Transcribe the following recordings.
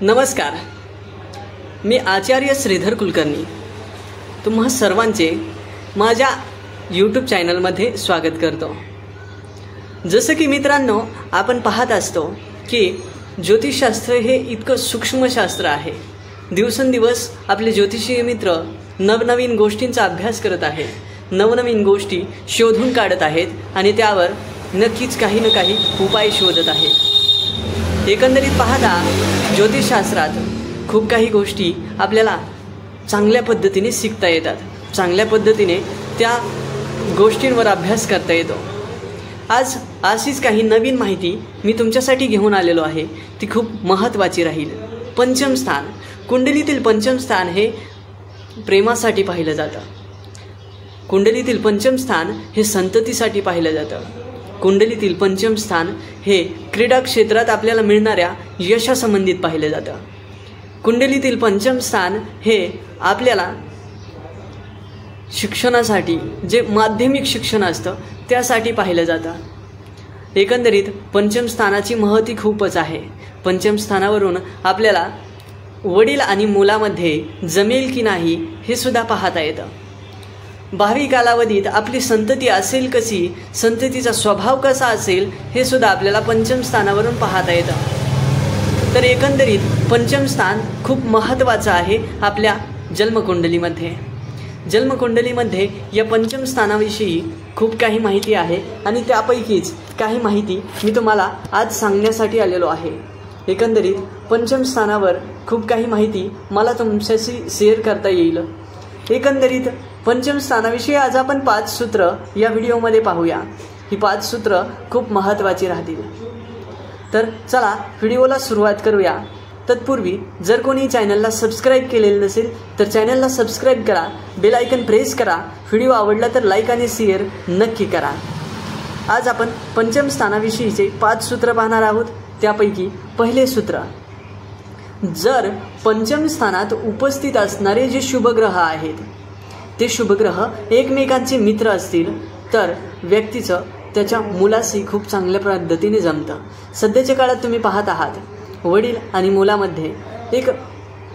नमस्कार, मी आचार्य श्रीधर कुलकर्णी तुम्हा सर्वांचे माझ्या यूट्यूब चॅनलमध्ये स्वागत करतो। जसं की मित्रांनो, आपण पाहत असतो की ज्योतिषशास्त्र हे इतकं सूक्ष्म शास्त्र आहे। दिवसेंदिवस आपले ज्योतिषीय मित्र नवनवीन गोष्टींचा अभ्यास करत आहेत, नवनवीन गोष्टी शोधून काढत आहेत आणि त्यावर नक्कीच काही ना काही उपाय शोधत आहेत। एकंदरीत पाहता ज्योतिषशास्त्रात खूप काही गोष्टी आपल्याला चांगल्या पद्धतीने शिकता येतात, चांगल्या पद्धतीने त्या गोष्टींवर अभ्यास करता येतो। आज अशीच काही नवीन माहिती मी तुमच्यासाठी घेऊन आलेलो आहे, ती खूप महत्त्वाची राहील। पंचम स्थान, कुंडलीतील पंचम स्थान हे प्रेमासाठी पाहिलं जातं। कुंडलीतील पंचम स्थान हे संततीसाठी पाहिलं जातं। कुंडलीतील पंचम स्थान हे क्रीडा क्षेत्रात आपल्याला मिळणाऱ्या यशासंबंधित पाहिलं जातं। कुंडलीतील पंचम स्थान हे आपल्याला शिक्षणासाठी, जे माध्यमिक शिक्षण असतं त्यासाठी पाहिलं जातं। एकंदरीत पंचम स्थानाची महती खूपच आहे। पंचम स्थानावरून आपल्याला वडील आणि मुलामध्ये जमेल की नाही हे सुद्धा पाहता येतं। भावी कालावधीत आपली संतती असेल कशी, संततीचा स्वभाव कसा असेल हे सुद्धा आपल्याला पंचम स्थानावरून पाहता येतं। तर एकंदरीत पंचम स्थान खूप महत्त्वाचं आहे आपल्या जन्मकुंडलीमध्ये। जन्मकुंडलीमध्ये या पंचम स्थानाविषयी खूप काही माहिती आहे आणि त्यापैकीच काही माहिती मी तुम्हाला आज सांगण्यासाठी आलेलो आहे। एकंदरीत पंचम स्थानावर खूप काही माहिती मला तुमच्याशी शेअर करता येईल। एकंदरीत पंचम स्थानाविषयी आज आपण 5 सूत्र या व्हिडिओमध्ये पाहूया। ही 5 सूत्र खूप महत्त्वाची राहतील। तर चला व्हिडिओला सुरुवात करूया। तत्पूर्वी जर कोणी चॅनलला सबस्क्राईब केलेलं नसेल तर चॅनलला सबस्क्राईब करा, बेल आयकन प्रेस करा। व्हिडिओ आवडला तर लाईक आणि शेअर नक्की करा। आज आपण पंचम स्थानाविषयीचे 5 सूत्र पाहणार आहोत। त्यापैकी पहिले सूत्र, जर पंचम स्थानात उपस्थित असणारे जे शुभग्रह आहेत ते शुभग्रह एकमेकांचे मित्र असतील तर व्यक्तीचं त्याच्या मुलाशी खूप चांगल्या पद्धतीने जमतं। सध्याच्या काळात तुम्ही पाहत आहात, वडील आणि मुलामध्ये एक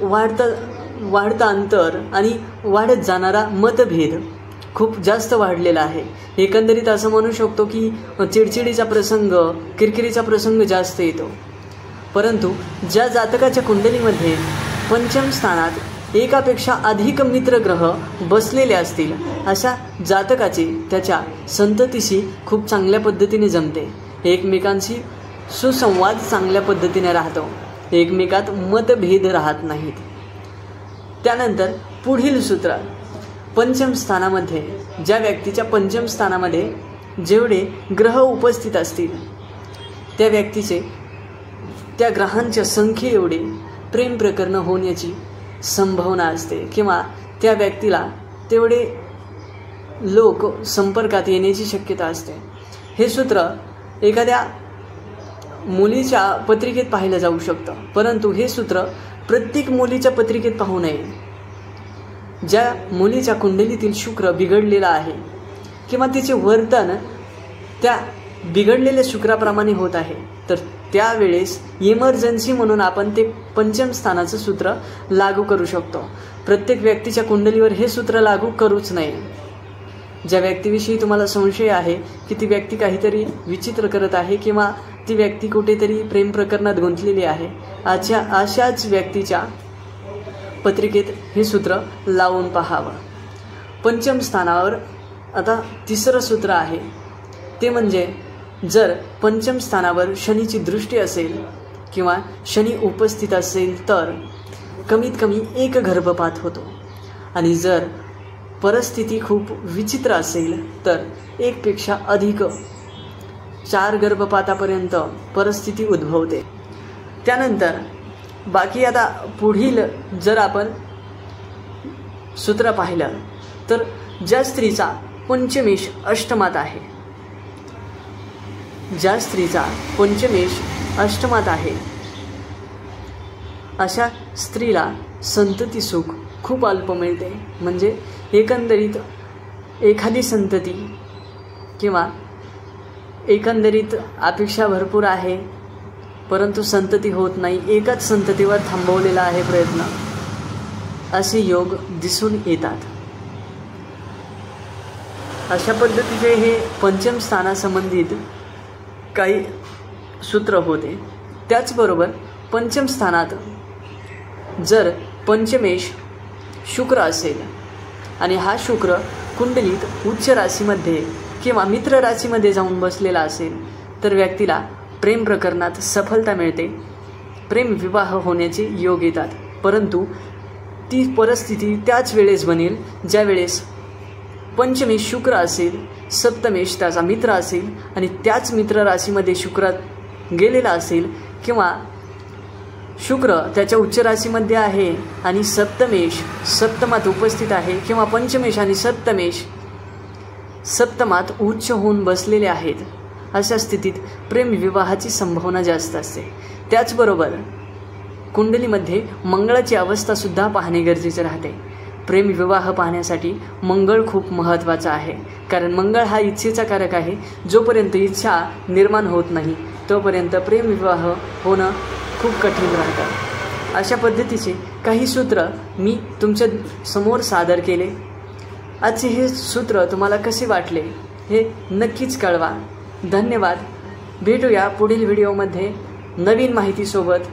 वाढतं अंतर आणि वाढत जाणारा मतभेद खूप जास्त वाढलेला आहे। एकंदरीत असं म्हणू शकतो की चिडचिडीचा प्रसंग, किरकिरीचा प्रसंग जास्त येतो। परंतु ज्या जातकाच्या कुंडलीमध्ये पंचम स्थानात एकापेक्षा अधिक मित्रग्रह बसलेले असतील अशा जातकाचे त्याच्या संततीशी खूप चांगल्या पद्धतीने जमते। एकमेकांशी सुसंवाद चांगल्या पद्धतीने राहतो, एकमेकात मतभेद राहत नाहीत। त्यानंतर पुढील सूत्र, पंचम स्थानामध्ये ज्या व्यक्तीच्या पंचम स्थानामध्ये जेवढे ग्रह उपस्थित असतील त्या व्यक्तीचे त्या ग्रहांच्या संख्ये एवढे प्रेम प्रकरण होण्याची संभावना असते किंवा त्या व्यक्तीला तेवढे लोक संपर्कात येण्याची शक्यता असते। हे सूत्र एखाद्या मुलीच्या पत्रिकेत पाहिलं जाऊ शकतं, परंतु हे सूत्र प्रत्येक मुलीच्या पत्रिकेत पाहू नये। ज्या मुलीच्या कुंडलीतील शुक्र बिघडलेला आहे किंवा तिचे वर्तन त्या बिघडलेल्या शुक्राप्रमाणे होत आहे तर त्यावेळेस इमर्जन्सी म्हणून आपण ते पंचम स्थानाचं सूत्र लागू करू शकतो। प्रत्येक व्यक्तीच्या कुंडलीवर हे सूत्र लागू करूच नये। ज्या व्यक्तीविषयी तुम्हाला संशय आहे की ती व्यक्ती काहीतरी विचित्र करत आहे किंवा ती व्यक्ती कुठेतरी प्रेम प्रकरणात गुंतलेली आहे, अशाच व्यक्तीच्या पत्रिकेत हे सूत्र लावून पाहावं। पंचम स्थानावर आता तिसरं सूत्र आहे, ते म्हणजे जर पंचम स्थानावर शनीची दृष्टी असेल किंवा शनी उपस्थित असेल तर कमीत कमी 1 गर्भपात होतो आणि जर परिस्थिती खूप विचित्र असेल तर 1 पेक्षा अधिक 4 गर्भपातापर्यंत परिस्थिती उद्भवते। त्यानंतर बाकी आता पुढील जर आपण सूत्र पाहिलं तर ज्या स्त्रीचा पंचमेश अष्टमात आहे, ज्या स्त्रीचा पंचमेश अष्टमात आहे अशा स्त्रीला संतती सुख खूप अल्प मिळते। म्हणजे एकंदरीत एखादी संतती किंवा एकंदरीत अपेक्षा भरपूर आहे परंतु संतती होत नाही, एकाच संततीवर थांबवलेला आहे प्रयत्न, असे योग दिसून येतात. अशा पद्धतीचे हे पंचम स्थानासंबंधित काही सूत्र होते. त्याचबरोबर पंचम स्थानात जर पंचमेश शुक्र असेल आणि हा शुक्र कुंडलीत उच्च राशीमध्ये किंवा मित्र राशीमध्ये जाऊन बसलेला असेल तर व्यक्तीला प्रेम प्रकरणात सफलता मिळते, प्रेम विवाह होण्याचे योग येतात. परंतु ती परिस्थिती त्याच वेळेस बनेल ज्या वेळेस पंचमेश शुक्र असेल, सप्तमेश त्याचा मित्र असेल आणि त्याच मित्र राशीमध्ये शुक्र गेलेला असेल किंवा शुक्र त्याच्या उच्च राशीमध्ये आहे आणि सप्तमेश सप्तमात उपस्थित आहे किंवा पंचमेश आणि सप्तमेश सप्तमात उच्च होऊन बसलेले आहेत. अशा स्थितीत प्रेमविवाहाची संभावना जास्त असते. त्याचबरोबर कुंडलीमध्ये मंगळाची अवस्थासुद्धा पाहणे गरजेचे राहते. प्रेमविवाह पाहण्यासाठी मंगळ खूप महत्त्वाचा आहे, कारण मंगळ हा इच्छेचा कारक आहे. जोपर्यंत इच्छा निर्माण होत नाही तोपर्यंत प्रेमविवाह होणं खूप कठीण राहतं. अशा पद्धतीचे काही सूत्र मी तुमच्या समोर सादर केले. आजचे हे सूत्र तुम्हाला कसे वाटले हे नक्कीच कळवा. धन्यवाद. भेटूया पुढील व्हिडिओमध्ये नवीन माहितीसोबत.